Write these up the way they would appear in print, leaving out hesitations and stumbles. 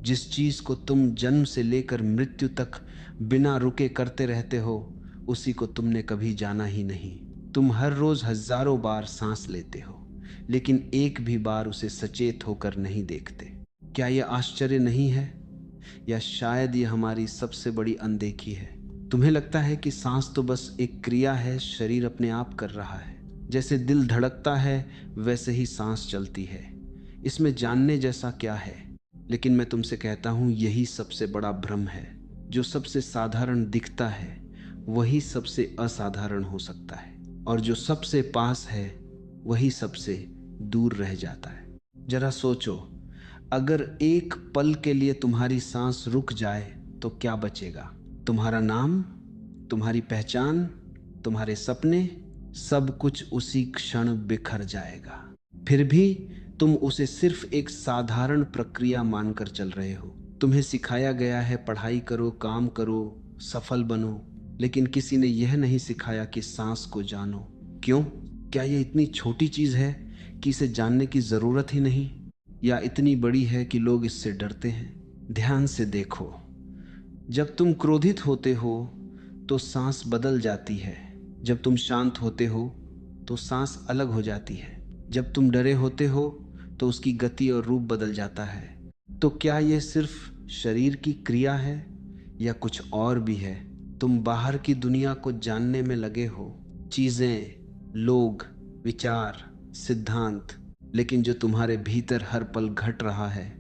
जिस चीज को तुम जन्म से लेकर मृत्यु तक बिना रुके करते रहते हो, उसी को तुमने कभी जाना ही नहीं। तुम हर रोज हजारों बार सांस लेते हो, लेकिन एक भी बार उसे सचेत होकर नहीं देखते। क्या यह आश्चर्य नहीं है? या शायद ये हमारी सबसे बड़ी अनदेखी है। तुम्हें लगता है कि सांस तो बस एक क्रिया है, शरीर अपने आप कर रहा है। जैसे दिल धड़कता है वैसे ही सांस चलती है। इसमें जानने जैसा क्या है? लेकिन मैं तुमसे कहता हूं, यही सबसे बड़ा भ्रम है। जो सबसे साधारण दिखता है वही सबसे असाधारण हो सकता है, और जो सबसे पास है वही सबसे दूर रह जाता है। जरा सोचो, अगर एक पल के लिए तुम्हारी सांस रुक जाए तो क्या बचेगा? तुम्हारा नाम, तुम्हारी पहचान, तुम्हारे सपने, सब कुछ उसी क्षण बिखर जाएगा। फिर भी तुम उसे सिर्फ एक साधारण प्रक्रिया मानकर चल रहे हो। तुम्हें सिखाया गया है पढ़ाई करो, काम करो, सफल बनो, लेकिन किसी ने यह नहीं सिखाया कि सांस को जानो। क्यों? क्या यह इतनी छोटी चीज है कि इसे जानने की जरूरत ही नहीं, या इतनी बड़ी है कि लोग इससे डरते हैं? ध्यान से देखो, जब तुम क्रोधित होते हो तो सांस बदल जाती है। जब तुम शांत होते हो तो सांस अलग हो जाती है। जब तुम डरे होते हो तो उसकी गति और रूप बदल जाता है। तो क्या यह सिर्फ शरीर की क्रिया है या कुछ और भी है? तुम बाहर की दुनिया को जानने में लगे हो, चीजें, लोग, विचार, सिद्धांत, लेकिन जो तुम्हारे भीतर हर पल घट रहा है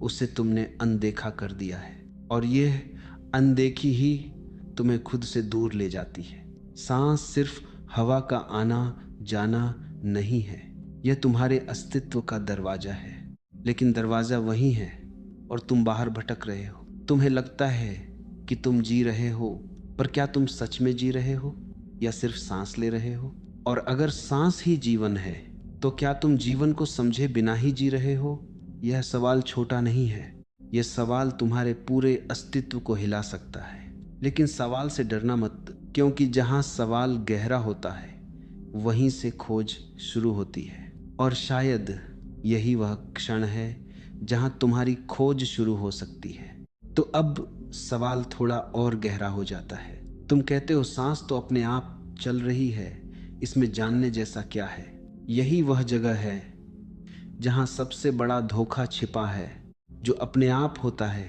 उसे तुमने अनदेखा कर दिया है, और यह अनदेखी ही तुम्हें खुद से दूर ले जाती है। सांस सिर्फ हवा का आना जाना नहीं है, यह तुम्हारे अस्तित्व का दरवाजा है। लेकिन दरवाजा वही है और तुम बाहर भटक रहे हो। तुम्हें लगता है कि तुम जी रहे हो, पर क्या तुम सच में जी रहे हो या सिर्फ सांस ले रहे हो? और अगर सांस ही जीवन है तो क्या तुम जीवन को समझे बिना ही जी रहे हो? यह सवाल छोटा नहीं है, यह सवाल तुम्हारे पूरे अस्तित्व को हिला सकता है। लेकिन सवाल से डरना मत, क्योंकि जहां सवाल गहरा होता है वहीं से खोज शुरू होती है। और शायद यही वह क्षण है जहां तुम्हारी खोज शुरू हो सकती है। तो अब सवाल थोड़ा और गहरा हो जाता है। तुम कहते हो सांस तो अपने आप चल रही है, इसमें जानने जैसा क्या है? यही वह जगह है जहां सबसे बड़ा धोखा छिपा है। जो अपने आप होता है,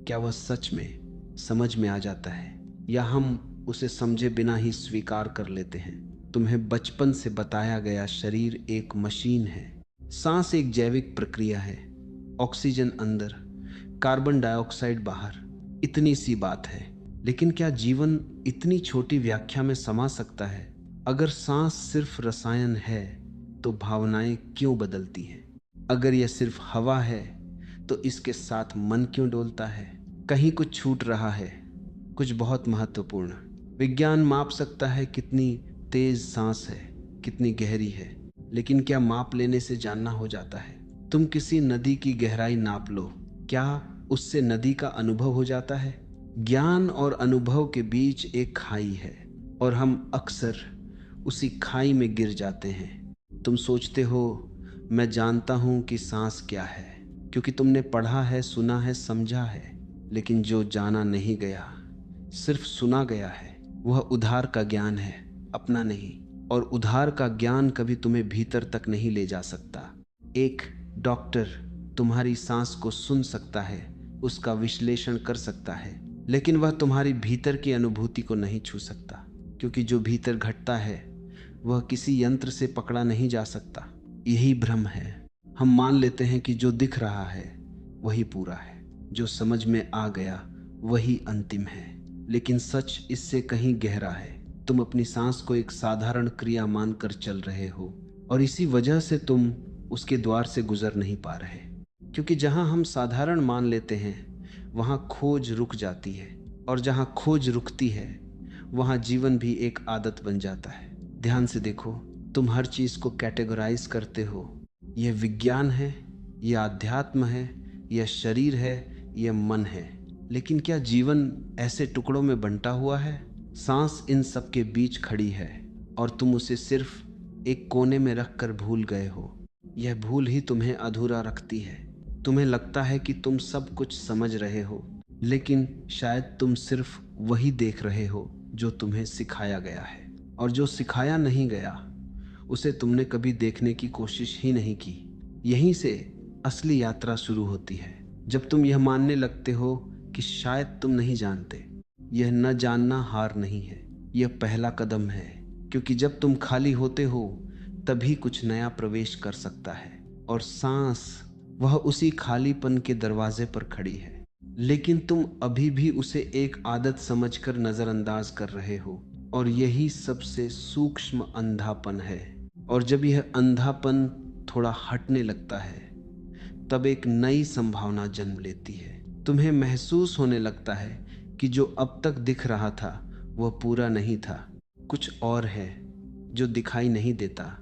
क्या वह सच में समझ में आ जाता है, या हम उसे समझे बिना ही स्वीकार कर लेते हैं? तुम्हें बचपन से बताया गया शरीर एक मशीन है, सांस एक जैविक प्रक्रिया है, ऑक्सीजन अंदर, कार्बन डाइऑक्साइड बाहर, इतनी सी बात है। लेकिन क्या जीवन इतनी छोटी व्याख्या में समा सकता है? अगर सांस सिर्फ रसायन है तो भावनाएं क्यों बदलती हैं? अगर यह सिर्फ हवा है तो इसके साथ मन क्यों डोलता है? कहीं कुछ छूट रहा है, कुछ बहुत महत्वपूर्ण। विज्ञान माप सकता है कितनी तेज सांस है, कितनी गहरी है, लेकिन क्या माप लेने से जानना हो जाता है? तुम किसी नदी की गहराई नाप लो, क्या उससे नदी का अनुभव हो जाता है? ज्ञान और अनुभव के बीच एक खाई है, और हम अक्सर उसी खाई में गिर जाते हैं। तुम सोचते हो मैं जानता हूं कि सांस क्या है, क्योंकि तुमने पढ़ा है, सुना है, समझा है। लेकिन जो जाना नहीं गया, सिर्फ सुना गया है, वह उधार का ज्ञान है, अपना नहीं। और उधार का ज्ञान कभी तुम्हें भीतर तक नहीं ले जा सकता। एक डॉक्टर तुम्हारी सांस को सुन सकता है, उसका विश्लेषण कर सकता है, लेकिन वह तुम्हारी भीतर की अनुभूति को नहीं छू सकता, क्योंकि जो भीतर घटता है वह किसी यंत्र से पकड़ा नहीं जा सकता। यही भ्रम है। हम मान लेते हैं कि जो दिख रहा है वही पूरा है, जो समझ में आ गया वही अंतिम है। लेकिन सच इससे कहीं गहरा है। तुम अपनी सांस को एक साधारण क्रिया मानकर चल रहे हो, और इसी वजह से तुम उसके द्वार से गुजर नहीं पा रहे। क्योंकि जहां हम साधारण मान लेते हैं वहां खोज रुक जाती है, और जहां खोज रुकती है वहां जीवन भी एक आदत बन जाता है। ध्यान से देखो, तुम हर चीज को कैटेगराइज करते हो। यह विज्ञान है, यह अध्यात्म है, यह शरीर है, यह मन है। लेकिन क्या जीवन ऐसे टुकड़ों में बंटा हुआ है? सांस इन सब के बीच खड़ी है, और तुम उसे सिर्फ एक कोने में रखकर भूल गए हो। यह भूल ही तुम्हें अधूरा रखती है। तुम्हें लगता है कि तुम सब कुछ समझ रहे हो, लेकिन शायद तुम सिर्फ वही देख रहे हो जो तुम्हें सिखाया गया है, और जो सिखाया नहीं गया उसे तुमने कभी देखने की कोशिश ही नहीं की। यहीं से असली यात्रा शुरू होती है, जब तुम यह मानने लगते हो कि शायद तुम नहीं जानते। यह न जानना हार नहीं है, यह पहला कदम है, क्योंकि जब तुम खाली होते हो तभी कुछ नया प्रवेश कर सकता है, और सांस वह उसी खालीपन के दरवाजे पर खड़ी है, लेकिन तुम अभी भी उसे एक आदत समझकर नजरअंदाज कर रहे हो, और यही सबसे सूक्ष्म अंधापन है। और जब यह अंधापन थोड़ा हटने लगता है, तब एक नई संभावना जन्म लेती है। तुम्हें महसूस होने लगता है कि जो अब तक दिख रहा था वह पूरा नहीं था, कुछ और है जो दिखाई नहीं देता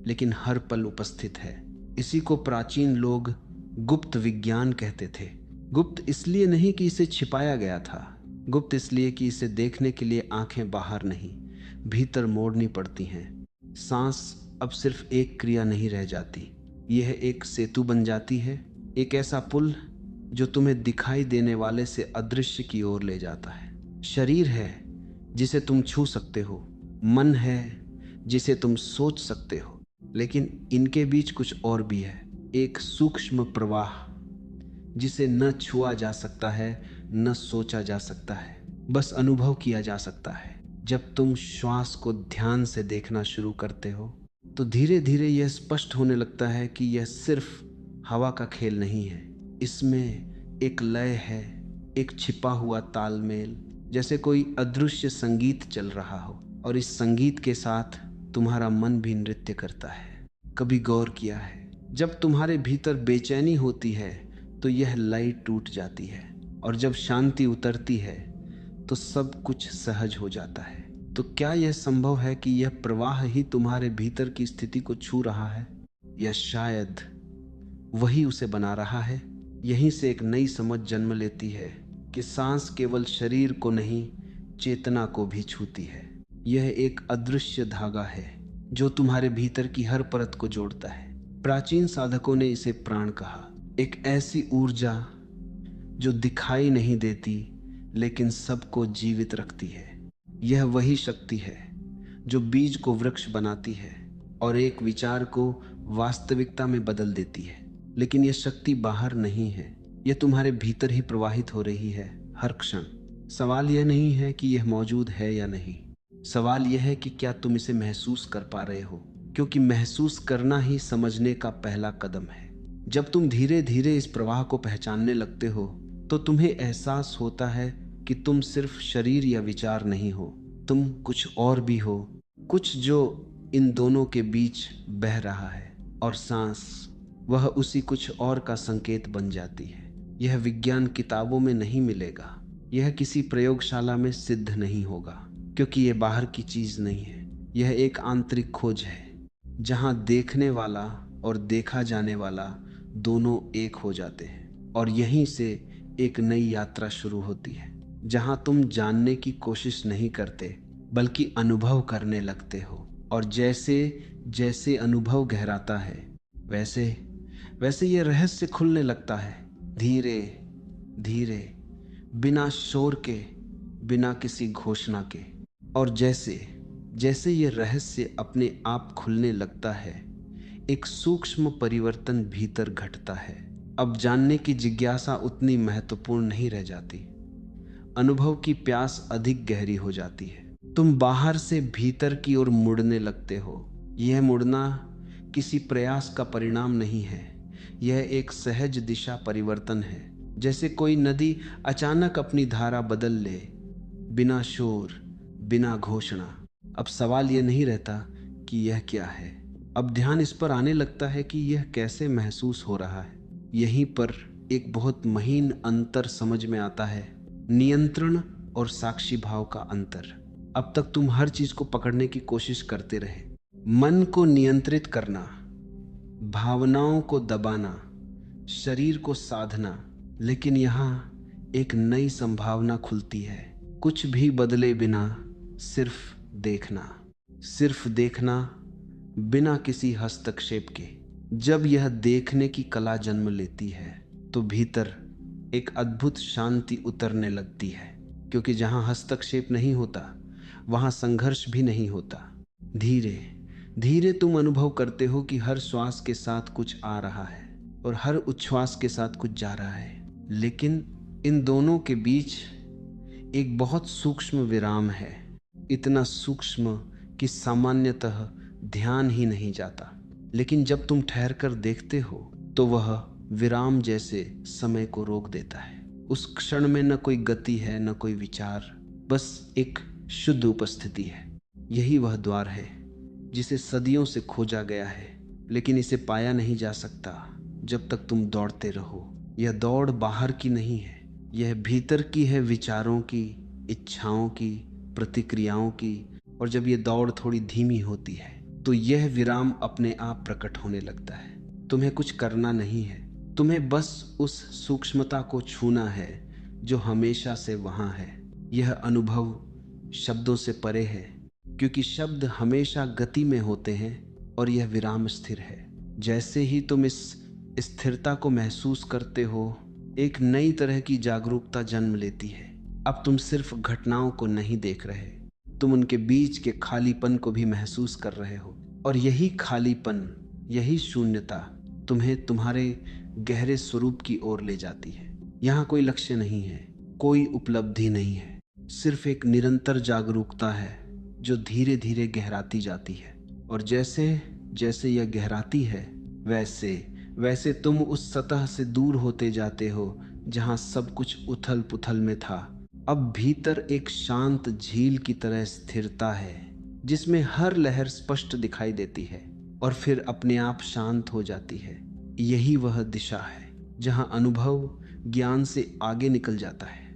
लेकिन हर पल उपस्थित है। इसी को प्राचीन लोग गुप्त विज्ञान कहते थे। गुप्त इसलिए नहीं कि इसे छिपाया गया था, गुप्त इसलिए कि इसे देखने के लिए आंखें बाहर नहीं, भीतर मोड़नी पड़ती हैं। सांस अब सिर्फ एक क्रिया नहीं रह जाती, यह एक सेतु बन जाती है, एक ऐसा पुल जो तुम्हें दिखाई देने वाले से अदृश्य की ओर ले जाता है। शरीर है जिसे तुम छू सकते हो, मन है जिसे तुम सोच सकते हो, लेकिन इनके बीच कुछ और भी है, एक सूक्ष्म प्रवाह जिसे न छुआ जा सकता है, न सोचा जा सकता है, बस अनुभव किया जा सकता है। जब तुम श्वास को ध्यान से देखना शुरू करते हो तो धीरे धीरे यह स्पष्ट होने लगता है कि यह सिर्फ हवा का खेल नहीं है, इसमें एक लय है, एक छिपा हुआ तालमेल, जैसे कोई अदृश्य संगीत चल रहा हो, और इस संगीत के साथ तुम्हारा मन भी नृत्य करता है। कभी गौर किया है, जब तुम्हारे भीतर बेचैनी होती है तो यह लय टूट जाती है, और जब शांति उतरती है तो सब कुछ सहज हो जाता है। तो क्या यह संभव है कि यह प्रवाह ही तुम्हारे भीतर की स्थिति को छू रहा है, या शायद वही उसे बना रहा है? यहीं से एक नई समझ जन्म लेती है कि सांस केवल शरीर को नहीं, चेतना को भी छूती है। यह एक अदृश्य धागा है जो तुम्हारे भीतर की हर परत को जोड़ता है। प्राचीन साधकों ने इसे प्राण कहा, एक ऐसी ऊर्जा जो दिखाई नहीं देती लेकिन सबको जीवित रखती है। यह वही शक्ति है जो बीज को वृक्ष बनाती है और एक विचार को वास्तविकता में बदल देती है। लेकिन यह शक्ति बाहर नहीं है, यह तुम्हारे भीतर ही प्रवाहित हो रही है हर क्षण। सवाल यह नहीं है कि यह मौजूद है या नहीं, सवाल यह है कि क्या तुम इसे महसूस कर पा रहे हो, क्योंकि महसूस करना ही समझने का पहला कदम है। जब तुम धीरे धीरे इस प्रवाह को पहचानने लगते हो तो तुम्हें एहसास होता है कि तुम सिर्फ शरीर या विचार नहीं हो, तुम कुछ और भी हो, कुछ जो इन दोनों के बीच बह रहा है। और सांस वह उसी कुछ और का संकेत बन जाती है। यह विज्ञान किताबों में नहीं मिलेगा, यह किसी प्रयोगशाला में सिद्ध नहीं होगा, क्योंकि यह बाहर की चीज नहीं है। यह एक आंतरिक खोज है जहां देखने वाला और देखा जाने वाला दोनों एक हो जाते हैं, और यहीं से एक नई यात्रा शुरू होती है जहां तुम जानने की कोशिश नहीं करते बल्कि अनुभव करने लगते हो। और जैसे जैसे अनुभव गहराता है वैसे वैसे ये रहस्य खुलने लगता है, धीरे धीरे, बिना शोर के, बिना किसी घोषणा के। और जैसे जैसे ये रहस्य अपने आप खुलने लगता है, एक सूक्ष्म परिवर्तन भीतर घटता है। अब जानने की जिज्ञासा उतनी महत्वपूर्ण नहीं रह जाती, अनुभव की प्यास अधिक गहरी हो जाती है। तुम बाहर से भीतर की ओर मुड़ने लगते हो। यह मुड़ना किसी प्रयास का परिणाम नहीं है, यह एक सहज दिशा परिवर्तन है, जैसे कोई नदी अचानक अपनी धारा बदल ले, बिना शोर, बिना घोषणा। अब सवाल यह नहीं रहता कि यह क्या है, अब ध्यान इस पर आने लगता है कि यह कैसे महसूस हो रहा है। यहीं पर एक बहुत महीन अंतर समझ में आता है, नियंत्रण और साक्षी भाव का अंतर। अब तक तुम हर चीज को पकड़ने की कोशिश करते रहे, मन को नियंत्रित करना, भावनाओं को दबाना, शरीर को साधना, लेकिन यहाँ एक नई संभावना खुलती है, कुछ भी बदले बिना सिर्फ देखना, सिर्फ देखना, बिना किसी हस्तक्षेप के। जब यह देखने की कला जन्म लेती है तो भीतर एक अद्भुत शांति उतरने लगती है, क्योंकि जहां हस्तक्षेप नहीं होता वहां संघर्ष भी नहीं होता। धीरे धीरे तुम अनुभव करते हो कि हर श्वास के साथ कुछ आ रहा है और हर उच्छ्वास के साथ कुछ जा रहा है, लेकिन इन दोनों के बीच एक बहुत सूक्ष्म विराम है, इतना सूक्ष्म कि सामान्यतः ध्यान ही नहीं जाता। लेकिन जब तुम ठहर कर देखते हो तो वह विराम जैसे समय को रोक देता है। उस क्षण में न कोई गति है, न कोई विचार, बस एक शुद्ध उपस्थिति है। यही वह द्वार है जिसे सदियों से खोजा गया है, लेकिन इसे पाया नहीं जा सकता जब तक तुम दौड़ते रहो। यह दौड़ बाहर की नहीं है, यह भीतर की है, विचारों की, इच्छाओं की, प्रतिक्रियाओं की। और जब यह दौड़ थोड़ी धीमी होती है तो यह विराम अपने आप प्रकट होने लगता है। तुम्हें कुछ करना नहीं है, तुम्हें बस उस सूक्ष्मता को छूना है जो हमेशा से वहां है। यह अनुभव शब्दों से परे है, क्योंकि शब्द हमेशा गति में होते हैं और यह विराम स्थिर है। जैसे ही तुम इस स्थिरता को महसूस करते हो, एक नई तरह की जागरूकता जन्म लेती है। अब तुम सिर्फ घटनाओं को नहीं देख रहे, तुम उनके बीच के खालीपन को भी महसूस कर रहे हो। और यही खालीपन, यही शून्यता तुम्हें तुम्हारे गहरे स्वरूप की ओर ले जाती है। यहाँ कोई लक्ष्य नहीं है, कोई उपलब्धि नहीं है, सिर्फ एक निरंतर जागरूकता है जो धीरे धीरे गहराती जाती है। और जैसे जैसे यह गहराती है, वैसे वैसे तुम उस सतह से दूर होते जाते हो जहाँ सब कुछ उथल पुथल में था। अब भीतर एक शांत झील की तरह स्थिरता है, जिसमें हर लहर स्पष्ट दिखाई देती है और फिर अपने आप शांत हो जाती है। यही वह दिशा है जहां अनुभव ज्ञान से आगे निकल जाता है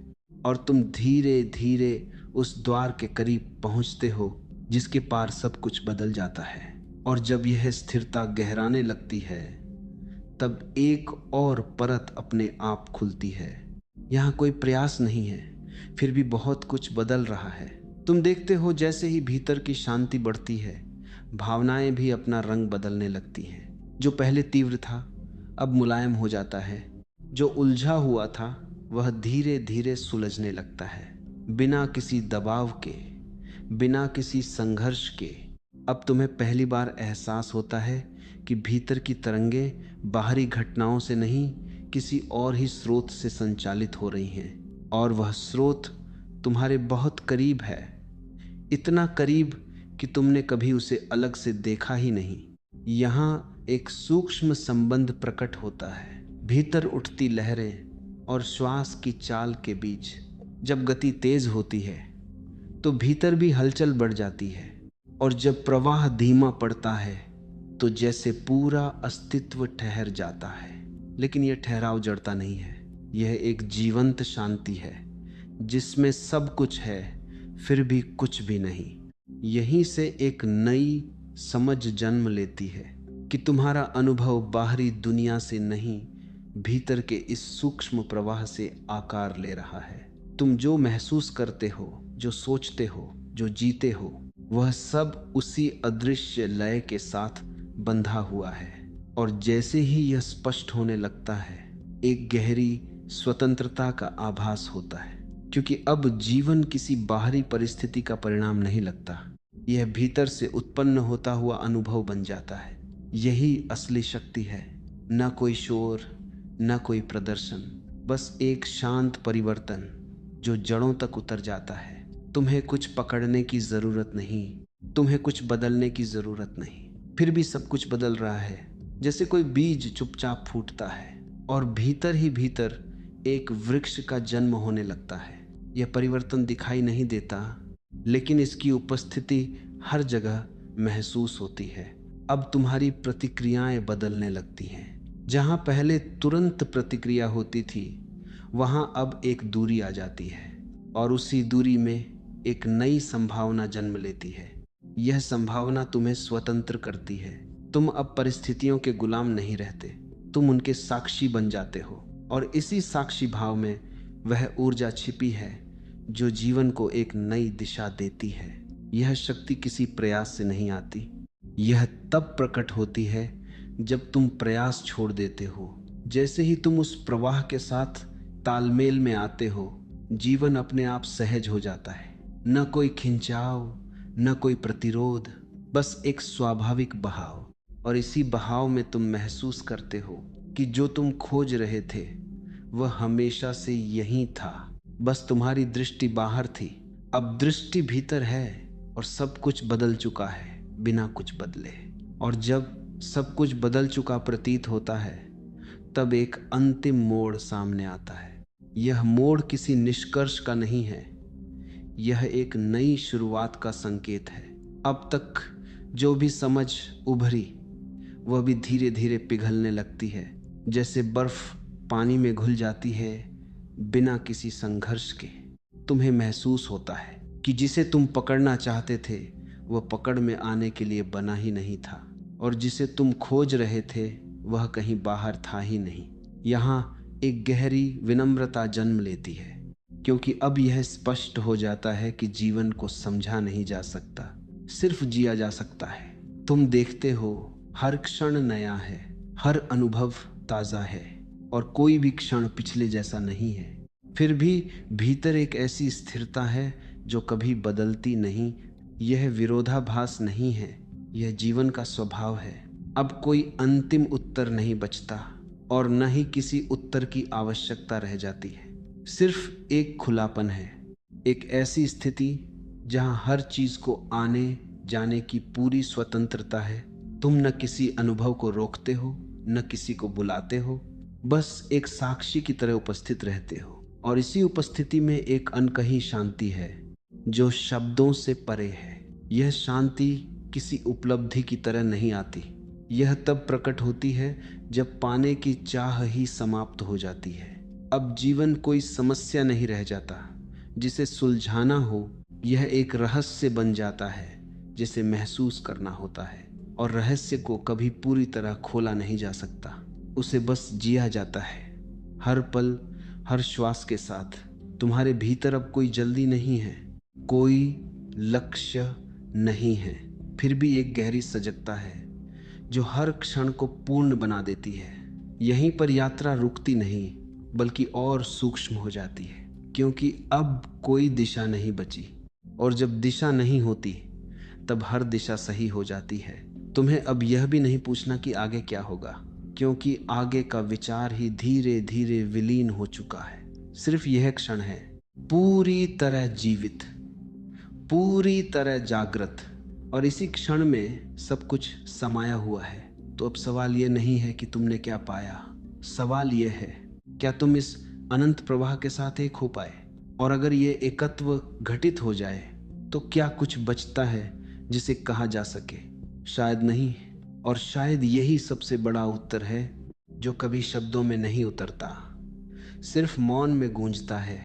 और तुम धीरे धीरे उस द्वार के करीब पहुंचते हो जिसके पार सब कुछ बदल जाता है। और जब यह स्थिरता गहराने लगती है, तब एक और परत अपने आप खुलती है। यहाँ कोई प्रयास नहीं है, फिर भी बहुत कुछ बदल रहा है। तुम देखते हो जैसे ही भीतर की शांति बढ़ती है, भावनाएं भी अपना रंग बदलने लगती हैं। जो पहले तीव्र था अब मुलायम हो जाता है, जो उलझा हुआ था वह धीरे धीरे सुलझने लगता है, बिना किसी दबाव के, बिना किसी संघर्ष के। अब तुम्हें पहली बार एहसास होता है कि भीतर की तरंगें बाहरी घटनाओं से नहीं, किसी और ही स्रोत से संचालित हो रही हैं, और वह स्रोत तुम्हारे बहुत करीब है, इतना करीब कि तुमने कभी उसे अलग से देखा ही नहीं। यहाँ एक सूक्ष्म संबंध प्रकट होता है, भीतर उठती लहरें और श्वास की चाल के बीच। जब गति तेज होती है तो भीतर भी हलचल बढ़ जाती है, और जब प्रवाह धीमा पड़ता है तो जैसे पूरा अस्तित्व ठहर जाता है। लेकिन यह ठहराव जड़ता नहीं है, यह एक जीवंत शांति है जिसमें सब कुछ है फिर भी कुछ भी नहीं। यहीं से एक नई समझ जन्म लेती है कि तुम्हारा अनुभव बाहरी दुनिया से नहीं, भीतर के इस सूक्ष्म प्रवाह से आकार ले रहा है। तुम जो महसूस करते हो, जो सोचते हो, जो जीते हो, वह सब उसी अदृश्य लय के साथ बंधा हुआ है। और जैसे ही यह स्पष्ट होने लगता है, एक गहरी स्वतंत्रता का आभास होता है, क्योंकि अब जीवन किसी बाहरी परिस्थिति का परिणाम नहीं लगता, यह भीतर से उत्पन्न होता हुआ अनुभव बन जाता है। यही असली शक्ति है, न कोई शोर, न कोई प्रदर्शन, बस एक शांत परिवर्तन जो जड़ों तक उतर जाता है। तुम्हें कुछ पकड़ने की जरूरत नहीं, तुम्हें कुछ बदलने की जरूरत नहीं, फिर भी सब कुछ बदल रहा है, जैसे कोई बीज चुपचाप फूटता है और भीतर ही भीतर एक वृक्ष का जन्म होने लगता है। यह परिवर्तन दिखाई नहीं देता, लेकिन इसकी उपस्थिति हर जगह महसूस होती है। अब तुम्हारी प्रतिक्रियाएं बदलने लगती हैं। जहां पहले तुरंत प्रतिक्रिया होती थी, वहां अब एक दूरी आ जाती है, और उसी दूरी में एक नई संभावना जन्म लेती है। यह संभावना तुम्हें स्वतंत्र करती है। तुम अब परिस्थितियों के गुलाम नहीं रहते, तुम उनके साक्षी बन जाते हो। और इसी साक्षी भाव में वह ऊर्जा छिपी है जो जीवन को एक नई दिशा देती है। यह शक्ति किसी प्रयास से नहीं आती, यह तब प्रकट होती है जब तुम प्रयास छोड़ देते हो, जैसे ही तुम उस प्रवाह के साथ तालमेल में आते हो, जीवन अपने आप सहज हो जाता है। न कोई खिंचाव, न कोई प्रतिरोध, बस एक स्वाभाविक बहाव। और इसी बहाव में तुम महसूस करते हो कि जो तुम खोज रहे थे वह हमेशा से यहीं था, बस तुम्हारी दृष्टि बाहर थी। अब दृष्टि भीतर है और सब कुछ बदल चुका है बिना कुछ बदले। और जब सब कुछ बदल चुका प्रतीत होता है, तब एक अंतिम मोड़ सामने आता है। यह मोड़ किसी निष्कर्ष का नहीं है, यह एक नई शुरुआत का संकेत है। अब तक जो भी समझ उभरी वह भी धीरे धीरे पिघलने लगती है, जैसे बर्फ पानी में घुल जाती है बिना किसी संघर्ष के। तुम्हें महसूस होता है कि जिसे तुम पकड़ना चाहते थे वह पकड़ में आने के लिए बना ही नहीं था, और जिसे तुम खोज रहे थे वह कहीं बाहर था ही नहीं। यहाँ एक गहरी विनम्रता जन्म लेती है, क्योंकि अब यह स्पष्ट हो जाता है कि जीवन को समझा नहीं जा सकता, सिर्फ जिया जा सकता है। तुम देखते हो हर क्षण नया है, हर अनुभव ताज़ा है, और कोई भी क्षण पिछले जैसा नहीं है। फिर भी भीतर एक ऐसी स्थिरता है जो कभी बदलती नहीं। यह विरोधाभास नहीं है, यह जीवन का स्वभाव है। अब कोई अंतिम उत्तर नहीं बचता और न ही किसी उत्तर की आवश्यकता रह जाती है। सिर्फ एक खुलापन है, एक ऐसी स्थिति जहां हर चीज को आने जाने की पूरी स्वतंत्रता है। तुम न किसी अनुभव को रोकते हो, न किसी को बुलाते हो, बस एक साक्षी की तरह उपस्थित रहते हो। और इसी उपस्थिति में एक अनकही शांति है जो शब्दों से परे है। यह शांति किसी उपलब्धि की तरह नहीं आती, यह तब प्रकट होती है जब पाने की चाह ही समाप्त हो जाती है। अब जीवन कोई समस्या नहीं रह जाता जिसे सुलझाना हो, यह एक रहस्य बन जाता है जिसे महसूस करना होता है। और रहस्य को कभी पूरी तरह खोला नहीं जा सकता, उसे बस जिया जाता है हर पल, हर श्वास के साथ। तुम्हारे भीतर अब कोई जल्दी नहीं है, कोई लक्ष्य नहीं है, फिर भी एक गहरी सजगता है जो हर क्षण को पूर्ण बना देती है। यहीं पर यात्रा रुकती नहीं बल्कि और सूक्ष्म हो जाती है, क्योंकि अब कोई दिशा नहीं बची, और जब दिशा नहीं होती तब हर दिशा सही हो जाती है। तुम्हें अब यह भी नहीं पूछना कि आगे क्या होगा, क्योंकि आगे का विचार ही धीरे धीरे विलीन हो चुका है। सिर्फ यह क्षण है पूरी तरह जीवित, पूरी तरह जागृत, और इसी क्षण में सब कुछ समाया हुआ है। तो अब सवाल यह नहीं है कि तुमने क्या पाया, सवाल यह है क्या तुम इस अनंत प्रवाह के साथ एक हो पाए। और अगर ये एकत्व घटित हो जाए तो क्या कुछ बचता है जिसे कहा जा सके? शायद नहीं। और शायद यही सबसे बड़ा उत्तर है जो कभी शब्दों में नहीं उतरता, सिर्फ मौन में गूंजता है।